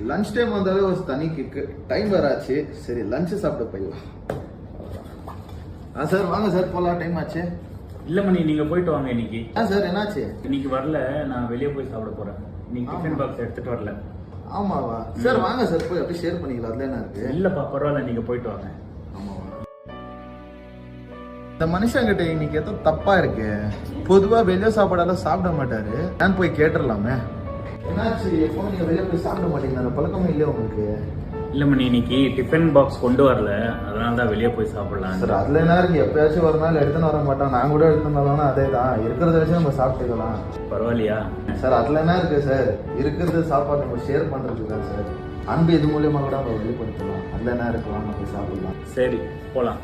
Lunch time வந்தாலே ஒரு தனி கிக்கு. டைம் வராச்சு, சரி லஞ்ச் சாப்பிட போயிடலாம். சார் வாங்க சார் போகலாம், டைம் ஆச்சு. இல்ல மணி, நீங்க போயிட்டு வாங்க. இன்னைக்கு சார் என்னாச்சு? இன்னைக்கு வரல, நான் வெளியே போய் சாப்பிட போறேன். நீங்க டிஃபன் பாக்ஸ் எடுத்துட்டு வரல. ஆமாவா சார்? வாங்க சார் போய் அப்படியே ஷேர் பண்ணிக்கலாம், அதுல என்ன இருக்கு? இல்லப்பா பரவாயில்ல, நீங்க போயிட்டு வாங்க. ஆமாவா? இந்த மனுஷங்கிட்ட இன்னைக்கு ஏதோ தப்பா இருக்கு. பொதுவா வெளியே சாப்பாடெல்லாம் சாப்பிட மாட்டாரு, நான் போய் கேட்டுடலாமே. என்னாச்சு? எப்போ நீங்க வெளியே போய் சாப்பிட மாட்டீங்க, அந்த பழக்கமே இல்லையா உங்களுக்கு? இல்ல மணி, இன்னைக்கு டிஃபன் பாக்ஸ் கொண்டு வரல, அதனால தான் வெளியே போய் சாப்பிடலாம். சார் அதுல என்ன இருக்கு? எப்பயாச்சும் ஒரு நாள் எடுத்துன்னு வர மாட்டோம், நான் கூட எடுத்துன்னு வரலாம். அதே தான், இருக்கிறத வச்சு நம்ம சாப்பிட்டுக்கலாம். பரவாயில்லையா சார்? அதுல என்ன இருக்கு சார்? இருக்கிறது சாப்பாடு நம்ம ஷேர் பண்றதுக்கு தான் சார். அன்பு இது மூலியமா கூட நம்ம வெளிப்படுத்தலாம். அதுல என்ன இருக்கலாம், நம்ம போய் சாப்பிடலாம். சரி போலாம்.